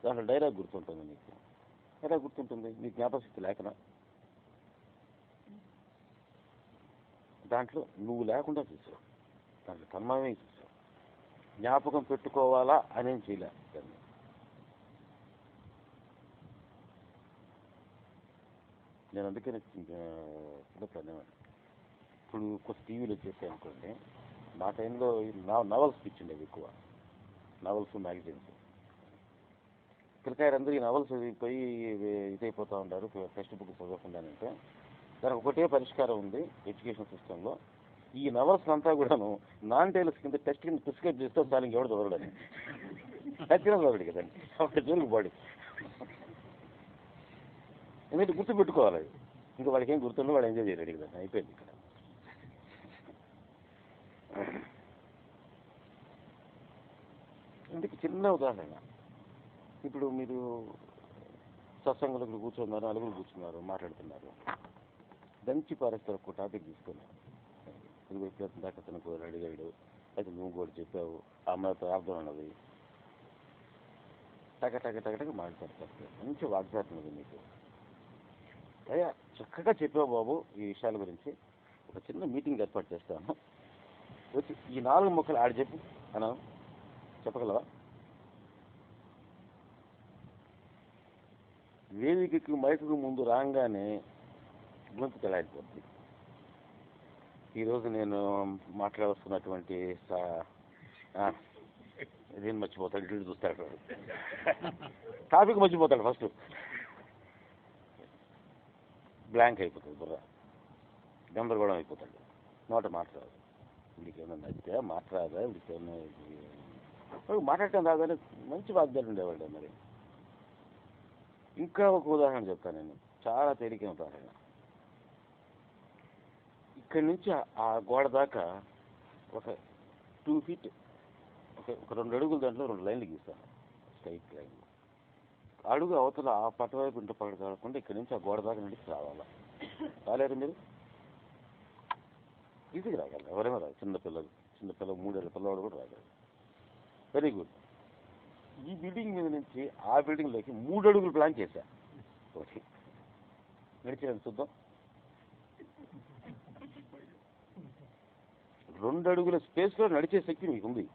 దాంట్లో డైలాగ్ గుర్తుంటుంది నీకు. ఎలా గుర్తుంటుంది? నీ జ్ఞాపకశక్తి లేకనా? దాంట్లో నువ్వు లేకుండా చూసావు, దాంట్లో తన్మయమే చూసావు. జ్ఞాపకం పెట్టుకోవాలా అనేం చేయలే. నేను అందుకని ఇప్పుడు కొత్త టీవీలో వచ్చేసాయి అనుకోండి, మా టైంలో నవల్స్ పిచ్చిండేవి ఎక్కువ, నవల్స్ మ్యాగజైన్స్. పిల్లకాయలు అందరూ ఈ నవల్స్ పోయి ఇదైపోతూ ఉంటారు టెక్స్ట్ బుక్ చదవకుండానంటే. దానికి ఒకటే పరిష్కారం ఉంది ఎడ్యుకేషన్ సిస్టంలో, ఈ నవల్స్ అంతా కూడాను నాన్ టైలర్స్ కింద టెస్ట్ కింద ప్రిస్క్రైబ్ చేస్తే చాలు ఇంకెవడు చదవడని ఖచ్చితంగా చదవడు కదండి. అప్పుడు జోలికి బాడీ ఎందుకంటే గుర్తు పెట్టుకోవాలి. ఇంకా వాడికి ఏం గుర్తుండో వాడు ఎంజాయ్ చేయలేడు కదండి. అయిపోయింది ఇక్కడ. ఇందుకు చిన్న ఉదాహరణ, ఇప్పుడు మీరు సత్సంగులకు కూర్చున్నారు, నలుగురు కూర్చున్నారు, మాట్లాడుతున్నారు, దంచి పారేస్తారు ఒక టాపిక్ తీసుకున్నారు. ఇది దాకా తనకు అడిగాడు, అయితే నువ్వు కూడా చెప్పావు, ఆ అమ్మాయితో అర్థం ఉన్నది, టక టక టక టక మాట్లాడతారు. మంచి వాగ్దానం ఉంది మీకు. అయ్యా చక్కగా చెప్పావు బాబు, ఈ విషయాల గురించి ఒక చిన్న మీటింగ్ ఏర్పాటు చేస్తాను, వచ్చి ఈ 4 ముక్కలు ఆడి చెప్పు అన్నా, చెప్పగలవా? వేదికకి మైకుకు ముందు రాగానే గొంతు తెలాడిపోతుంది. ఈరోజు నేను మాట్లాడుతున్నటువంటి ఇదేం మర్చిపోతాడు, ఇటు చూస్తాడు, టాపిక్ మర్చిపోతాడు, ఫస్ట్ బ్లాంక్ అయిపోతుంది, బుర్ర గందరగోళం అయిపోతాడు, నోట మాట్లాడదు. వీడికి ఏమైనా నచ్చితే మాట్లాడదా, వీడికి ఏమైనా మాట్లాడటం రాదని మంచి వాగ్దాలు ఉండేవాళ్ళు. మరి ఇంకా ఒక ఉదాహరణ చెప్తాను నేను, చాలా తేలికైన ఉదాహరణ. ఇక్కడి నుంచి ఆ గోడ దాకా ఒక 2 feet, ఒక 2 అడుగులు, దాంట్లో 2 లైన్లు గీస్తాను, స్ట్రైట్ లైన్. అడుగు అవతల ఆ పట్టవైపు ఇంటి పక్కన కాకుండా ఇక్కడి నుంచి ఆ గోడ దాకా నడిచి రావాలా. రాలేరు మీరు? ఈజీగా రాగలరు, ఎవరైనా రాదు. చిన్నపిల్లలు 3 ఏళ్ళ పిల్లవాడు కూడా రాగలరు. Very good. ఈ బిల్డింగ్ మీద నుంచి ఆ బిల్డింగ్లోకి 3 అడుగులు ప్లాన్ చేశా. ఒకటి నడిచేది చూద్దాం. 2 అడుగుల స్పేస్లో నడిచే శక్తి మీకు ఉంది.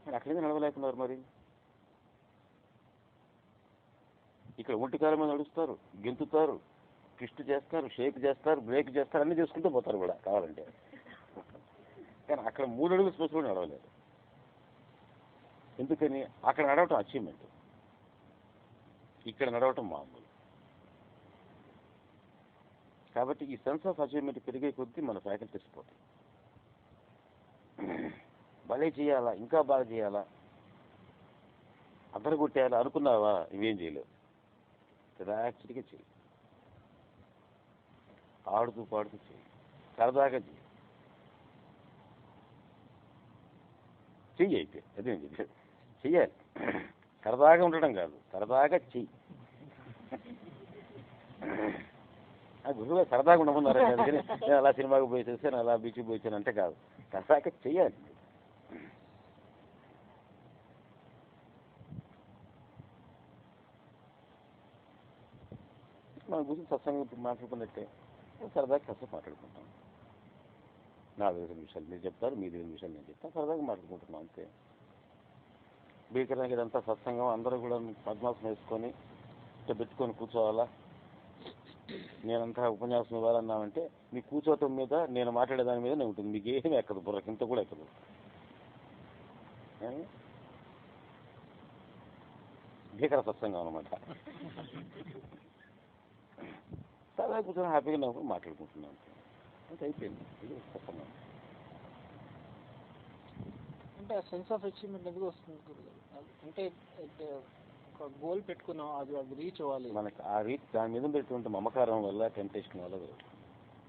మరి అక్కడేదో నడవలేకున్నారు. మరి ఇక్కడ ఒంటి కాలం మీద నడుస్తారు, గెంతుతారు, ట్విస్ట్ చేస్తారు, షేక్ చేస్తారు, బ్రేక్ చేస్తారు, అన్నీ చేసుకుంటూ పోతారు కూడా కావాలంటే. కానీ అక్కడ 3 అడుగుల స్పేస్ కూడా నడవలేదు. ఎందుకని? అక్కడ నడవటం అచీవ్మెంట్, ఇక్కడ నడవటం మామూలు. కాబట్టి ఈ సెన్స్ ఆఫ్ అచీవ్మెంట్ పెరిగే కొద్దీ మన ఫ్యాకల్టీస్ పోతాయి. భలే చేయాలా, ఇంకా బాగా చేయాలా, అద్దరు కొట్టేయాలా అనుకున్నావా, ఇవేం చేయలేవు. రిలాక్స్డ్గా చేయి, ఆడుతూ పాడుతూ చేయి, సరదాగా చెయ్యి. అయితే అదేం చెయ్యాలి, సరదాగా ఉండడం కాదు, సరదాగా చెయ్యి. ఆ గురువుగా సరదాగా ఉండమన్నారు, అందుకని నేను అలా సినిమాకి పోయి చేశాను, అలా బీచ్కి పోయిచాను అంటే కాదు, సరదాగా చెయ్యాలి. మన గురించి సత్సంగం మాట్లాడుకున్నట్టే సరదాగా కాసేపు మాట్లాడుకుంటాం. నా తెలిసిన విషయాలు మీరు చెప్తారు, మీ తెలిసిన విషయాలు నేను చెప్తాను, సరదాగా మాట్లాడుకుంటున్నాం అంతే. భీకరంగా ఇదంతా సత్సంగం, అందరూ కూడా పద్మాసనం వేసుకొని పెట్టుకొని కూర్చోవాలా, నేనంతా ఉపన్యాసం ఇవ్వాలన్నామంటే మీ కూర్చోవటం మీద, నేను మాట్లాడేదాని మీదనే ఉంటుంది, మీకు ఏమీ ఎక్కదు, బుర్రకి ఇంత కూడా ఎక్కదు. భీకర సత్సంగం అనమాట. సరదా కూర్చొని హ్యాపీగా నవ్వుకుని మాట్లాడుకుంటున్నాను అంతే, అయిపోయింది. ఇది సత్సంగం. అంటే సెన్స్ ఆఫ్ అచీవ్మెంట్ ఎందుకు వస్తుంది? అంటే ఒక గోల్ పెట్టుకున్నాం, అది రీచ్ అవ్వాలి. మనకు ఆ రీచ్ దాని మీద ఉండేటువంటి మమకారం వల్ల, టెంప్టేషన్ వల్ల జరుగుతుంది,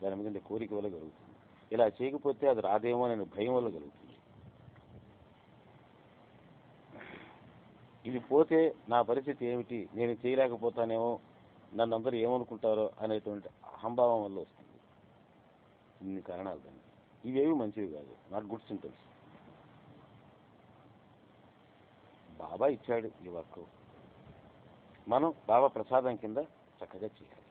దాని మీద కోరిక వల్ల జరుగుతుంది. ఇలా చేయకపోతే అది రాదేమో అనే భయం వల్ల జరుగుతుంది. ఇది పోతే నా పరిస్థితి ఏమిటి, నేను చేయలేకపోతానేమో, నన్ను అందరూ ఏమనుకుంటారో అనేటువంటి అహంభావం వల్ల వస్తుంది. ఇన్ని కారణాలు దాన్ని. ఇవేవి మంచివి కాదు, నాట్ గుడ్ సింటమ్స్. బాబా ఇచ్చాడు ఈ వర్క్, మనం బాబా ప్రసాదం కింద చక్కగా చేయాలి.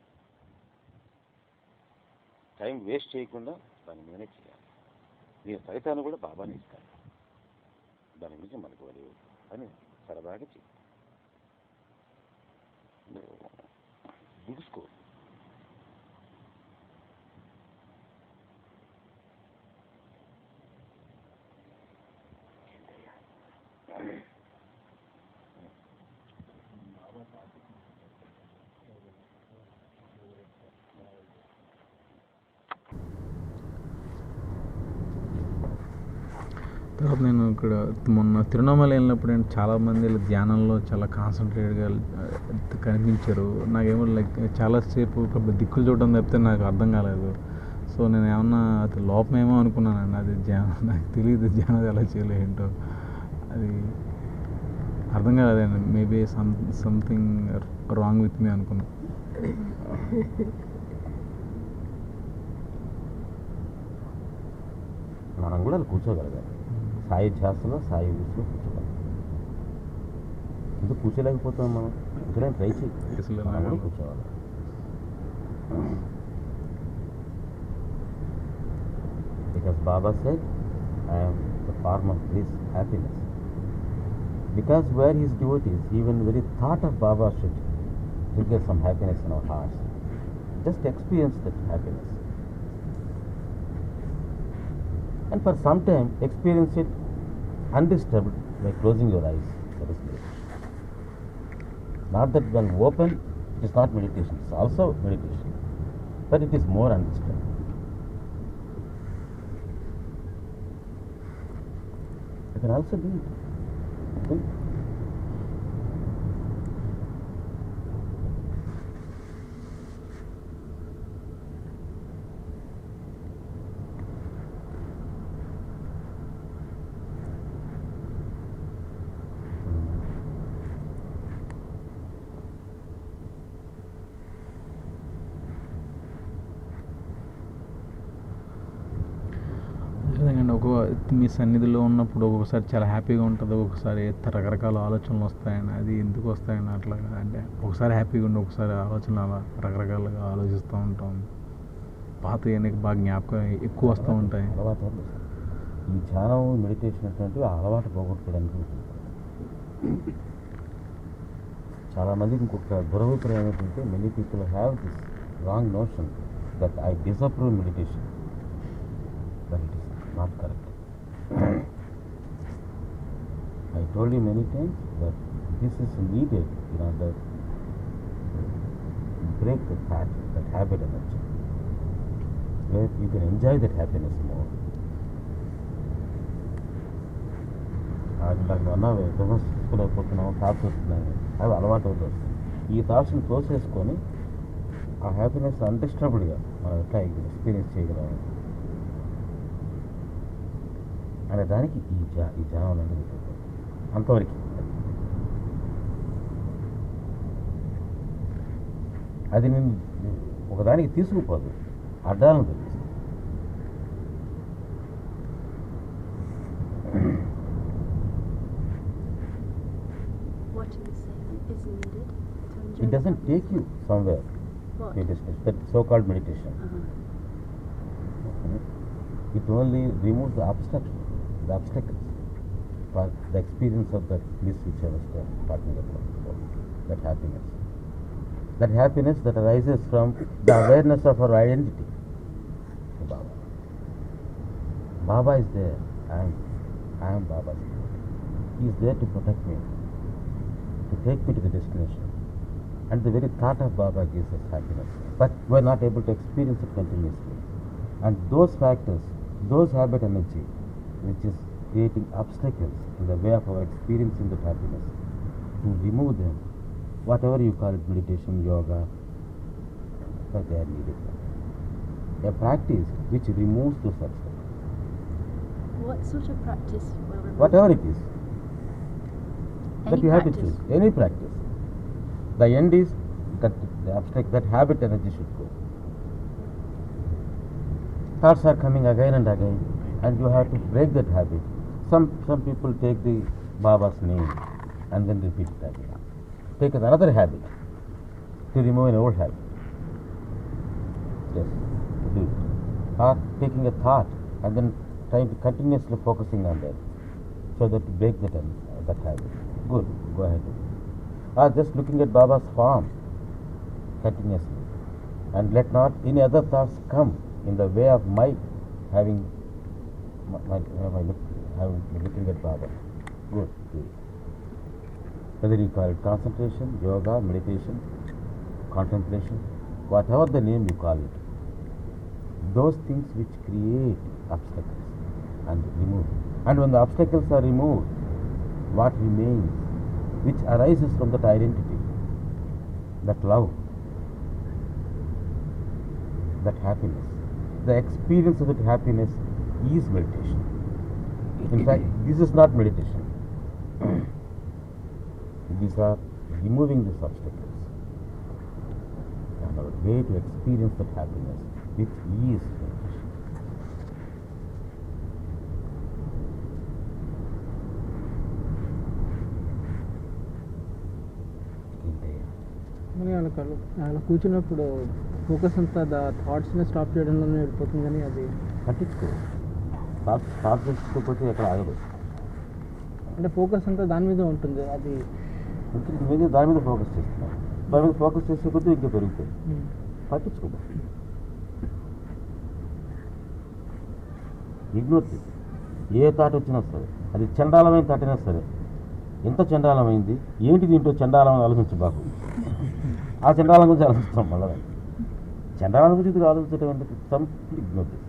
టైం వేస్ట్ చేయకుండా దాని మీదనే చేయాలి. నేను ఫలితాన్ని కూడా బాబానే ఇస్తాను, దాని గురించి మనకు వదిలి అని సరదాగా చేయాలి. దిగుసుకో. తర్వాత నేను ఇక్కడ మొన్న తిరువణామల వెళ్ళినప్పుడు నేను చాలామంది ఇలా ధ్యానంలో చాలా కాన్సన్ట్రేట్గా కనిపించారు. నాకేమో లైక్ చాలాసేపు దిక్కులు చూడడం తప్పితే నాకు అర్థం కాలేదు. సో నేను ఏమన్నా అది లోపమేమో అనుకున్నానండి. అది ధ్యానం నాకు తెలియదు, ధ్యానం ఎలా చేయలే ఏంటో అది అర్థం కాలేదండి. Maybe something wrong with me అనుకున్నా. మనం కూడా అలా కూర్చోగలగాలి. సాయి ధ్యాసలో సాయి ఊసులో కూర్చోగలం. ఎందుకు కూర్చోలేకపోతాం మనం? కూర్చోడానికి ట్రై చేయి. మనం కూడా కూర్చోవాలి. Because Baba said, I am the form of this happiness. Because where his devotees, even very thought of Baba should trigger some happiness in our hearts. Just experience that happiness. And for some time, experience it undisturbed by closing your eyes. That is meditation. Not that when open, it is not meditation. It's also meditation. But it is more undisturbed. You can also do it. Okay? And మీ సన్నిధిలో ఉన్నప్పుడు ఒక్కొక్కసారి చాలా హ్యాపీగా ఉంటుంది, ఒక్కొక్కసారి రకరకాల ఆలోచనలు వస్తాయని. అది ఎందుకు వస్తాయని అట్లాగా అంటే ఒకసారి హ్యాపీగా ఉండి ఒకసారి ఆలోచనలు అలా రకరకాలుగా ఆలోచిస్తూ ఉంటాం. పాత ఎన్నిక బాగా జ్ఞాపకం ఎక్కువ వస్తూ ఉంటాయి. అలవాటు ఈ ధ్యానం మెడిటేషన్ అటువంటివి అలవాటు పోగొట్టుకోవడానికి ఉంటుంది. చాలామందికి ఇంకొక దురభిప్రాయం ఏంటంటే many people have this wrong notion that I disapprove meditation. But it is not correct. I told you many times that this is needed in order to break that habit energy, where you can enjoy that happiness more. నాకు అన్నావే విమర్శించుకోలేకపోతున్నాము, thoughts వస్తున్నాయి, అవి అలవాటు అవుతుంది. ఈ థాట్స్ని తోసేసుకొని ఆ happiness అన్డిస్టర్బ్డ్గా మనం ఎట్లా experience చేయగలము అనే దానికి ఈ ధ్యానం అనేది అంతవరకు. అది నేను ఒకదానికి తీసుకుపోదు, అడ్డాలను తెలుసు. It doesn't take you somewhere. That so-called meditation. It only removes the obstacles for the experience of that bliss which I was talking about, that happiness. That happiness that arises from the awareness of our identity. Baba. Baba is there. I am Baba. He is there to protect me, to take me to the destination. And the very thought of Baba gives us happiness. But we are not able to experience it continuously. And those factors, those habit energy, which is creating obstacles in the way of our experiencing that happiness, to remove them, whatever you call it, meditation, yoga, but they are needed. A practice which removes those obstacles. What sort of practice will remove? Whatever it is, that you have to practice. choose. Any practice. The end is that the abstract, that habit energy should go. Thoughts are coming again and again, and you have to break that habit. Some people take the Baba's name and then repeat it again. Take another habit to remove an old habit. Yes, do it. Or taking a thought and then trying to continuously focusing on that, so that to break that habit. Good, go ahead. Or just looking at Baba's form continuously, and let not any other thoughts come in the way of my having looking at Baba. Good, good. Whether you call it concentration, yoga, meditation, contemplation, whatever the name you call it, those things which create obstacles and remove them. And when the obstacles are removed, what remains, which arises from that identity, that love, that happiness, the experience of that happiness is meditation. In fact, this is not meditation. These are removing these obstacles. And our way to experience that happiness with ease. మరి అలా కూర్చున్నప్పుడు focus అంతా థాట్స్ని stop చేయడంలోనే వెళ్ళిపోతుంది, కానీ అది పట్టించుకో. Stop చేసుకోకపోతే ఎక్కడ ఆగదు. అంటే ఫోకస్ అంతా దాని మీద ఉంటుంది. అది దాని మీద ఫోకస్ చేస్తున్నాం. దాని మీద ఫోకస్ చేసే కొద్దీ ఇంకా పెరుగుతుంది. పట్టించుకో. ఇగ్నోర్ చేసి ఏ థాట్ వచ్చినా సరే, అది చండాలమైన థాట్ అయినా సరే, ఎంత చండాలమైంది, ఏంటి దీంట్లో చండాలం ఆలోచించబాకు. ఆ చండాలం గురించి ఆలోచిస్తాం. మళ్ళీ చండాలం గురించి ఆలోచించడం అంటే కంప్లీట్ ఇగ్నోర్ చేసి.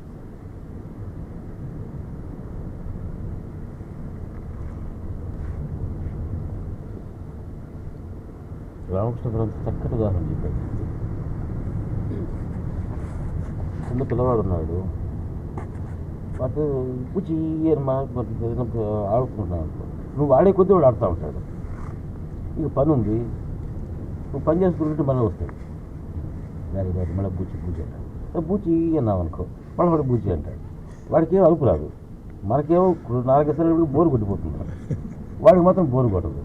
రామకృష్ణ పరమహంస చక్కటి ఉదాహరణ చెప్పాడు. చిన్న పిల్లవాడు ఉన్నాడు, వాడు పూచి ఆడుకుంటున్నావు అనుకో, నువ్వు ఆడే కొద్దీ వాడు ఆడుతూ ఉంటాడు. ఇక పని ఉంది, నువ్వు పని చేసుకుంటుంటే మళ్ళీ వస్తాడు. దాని వాడు మళ్ళీ బూచి అంటాడు. బూచి అన్నావు అనుకో, మళ్ళీ వాడు బూచి అంటాడు. వాడికి ఏమో అలుపు రాదు, మనకేమో 4 సార్లు బోరు కొట్టిపోతుంది. వాడికి మాత్రం బోరు కొట్టదు,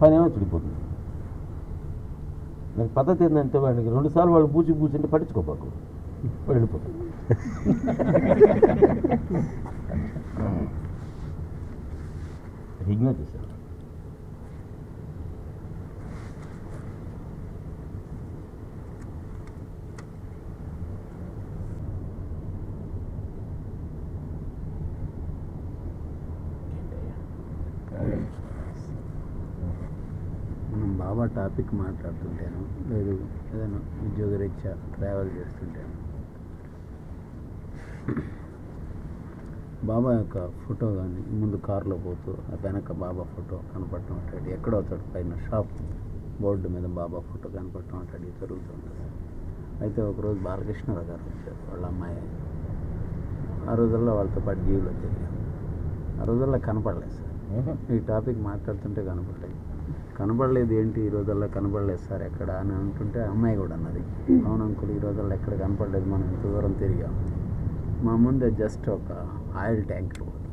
పని ఏమో చెడిపోతుంది. నాకు పద్ధతి ఏంటంటే వాడికి 2 సార్లు వాడు బూచి అంటే పట్టించుకోపాకు, వాడు వెళ్ళిపోతాడు. ఇగ్నోర్ చేశాడు. మనం బాబా టాపిక్ మాట్లాడుతుంటాను, లేదు ఏదైనా ఉద్యోగరీత్యా ట్రావెల్ చేస్తుంటాను, బాబా యొక్క ఫోటో కానీ ముందు కారులో పోతూ ఆ వెనక బాబా ఫోటో కనపడటం ఉంటాడు. ఎక్కడో చోట పైన షాప్ బోర్డు మీద బాబా ఫోటో కనపడటం ఉంటాడు. ఇది జరుగుతుంటుంది. అయితే ఒకరోజు బాలకృష్ణరావు గారు వచ్చారు, వాళ్ళ అమ్మాయి. ఆ రోజుల్లో వాళ్ళతో పాటు జీవులో తిరిగారు. ఆ రోజుల్లో కనపడలేదు సార్. ఈ టాపిక్ మాట్లాడుతుంటే కనపడలేదు ఏంటి ఈ రోజుల్లో కనపడలేదు సార్ ఎక్కడ అని అంటుంటే అమ్మాయి కూడా అన్నది, అవును అంకుల్, ఈ రోజుల్లో ఎక్కడ కనపడలేదు, మనం ఇంత దూరం తిరిగాం. మా ముందే జస్ట్ ఒక ఆయిల్ ట్యాంకర్ పోతుంది.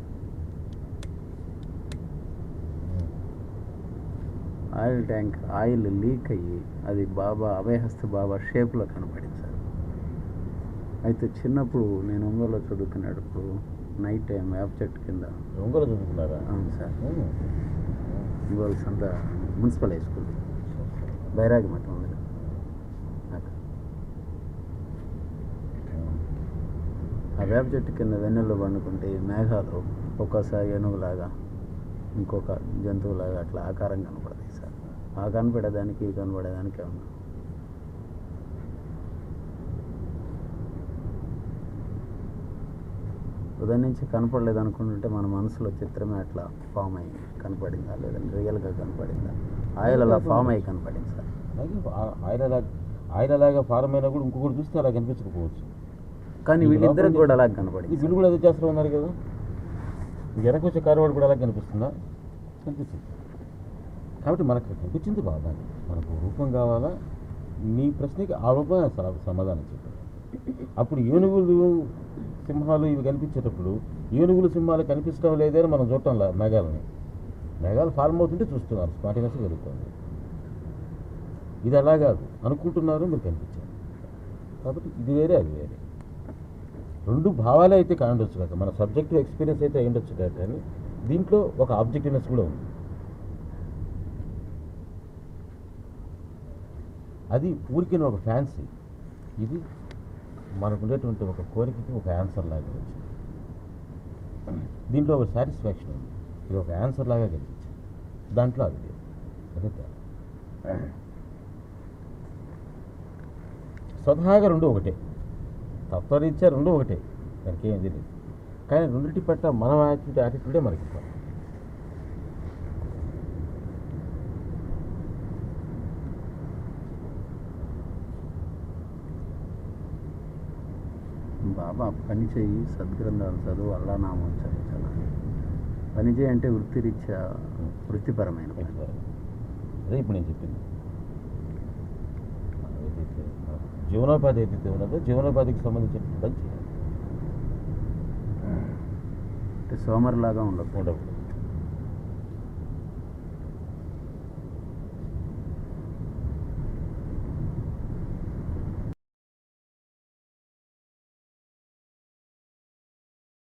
ఆయిల్ లీక్ అయ్యి అది బాబా అభయహస్త బాబా షేప్లో కనపడింది సార్. అయితే చిన్నప్పుడు నేను ఒంగోలులో చదువుకునేటప్పుడు నైట్ టైం వేప చెట్టు కింద. ఒంగోలు చదువుకున్నారా? అవును సార్. ఒంగోలు సంత మున్సిపల్ హై స్కూల్, బైరాగి మఠం ఉంది. ఆ వేప చెట్టు కింద వెన్నెల్లో పండుకుంటే మేఘాలు ఒక్కోసారి ఏనుగులాగా, ఇంకొక జంతువులాగా అట్లా ఆకారం కనపడతాయి సార్. ఆ కనపడేదానికి ఈ కనపడేదానికి ఉన్నా. ఉదయం నుంచి కనపడలేదు అనుకుంటుంటే మన మనసులో చిత్రమే అట్లా ఫామ్ అయ్యి కనపడిందా, లేదంటే రియల్గా కనపడిందా? ఆయిల్ అలా ఫామ్ అయ్యి కనపడింది సార్. ఆయిల్ అలాగా ఫార్మ్ అయినా కూడా ఇంకొకటి చూస్తే అలా కనిపించకపోవచ్చు, కానీ వీళ్ళిద్దరికి కూడా అలా కనపడింది. వీళ్ళు కూడా అదే చేస్తూ ఉన్నారు కదా. వెనక వచ్చే కారువాడు కూడా అలా కనిపిస్తుందా? కనిపిస్తుంది. కాబట్టి మనకు కనిపించింది బాగా. మనకు రూపం కావాలా? నీ ప్రశ్నకి ఆ రూపం సమాధానం చెప్పారు. అప్పుడు ఏనుగులు సింహాలు ఇవి కనిపించేటప్పుడు ఏనుగులు సింహాలు కనిపించడం లేదని మనం చూడటంలా మేఘాలు ఫార్మ్ అవుతుంటే చూస్తున్నారు, స్పాటినెస్ జరుగుతుంది. ఇది అలా కాదు, అనుకుంటున్నారు, మీరు కనిపించారు. కాబట్టి ఇది వేరే అది వేరే, 2 భావాలే అయితే కాండొచ్చు కదా. మన సబ్జెక్టివ్ ఎక్స్పీరియన్స్ అయితే అయ్యుండొచ్చు కదా, కానీ దీంట్లో ఒక ఆబ్జెక్టివ్నెస్ కూడా ఉంది. అది ఊరికే ఒక ఫ్యాన్సీ, ఇది మనకు ఉండేటువంటి ఒక కోరికకి ఒక ఆన్సర్ లాగా వచ్చింది. దీంట్లో ఒక సాటిస్ఫాక్షన్ ఉంది, ఇది ఒక ఆన్సర్ లాగా కనిపించింది. దాంట్లో అది లేదు. అదే స్వతహాగా 2 ఒకటే, తత్వరీత్యా 2 ఒకటే, దానికి ఏం తెలియదు. కానీ రెండింటి పట్ల మన యాటిట్యూడే మనకి ఇవ్వాలి. బాబా పని చేయి, సద్గ్రంథాలు చదువు, అల్లానామం చదివించాలి. పని చేయి అంటే వృత్తిరీత్యా వృత్తిపరమైన పని. అదే ఇప్పుడు నేను చెప్పింది. ఏదైతే జీవనోపాధి ఏదైతే ఉన్నదో జీవనోపాధికి సంబంధించిన పని చేయాలి. అంటే సోమరిలాగా ఉండదు. ఉండకూడదు.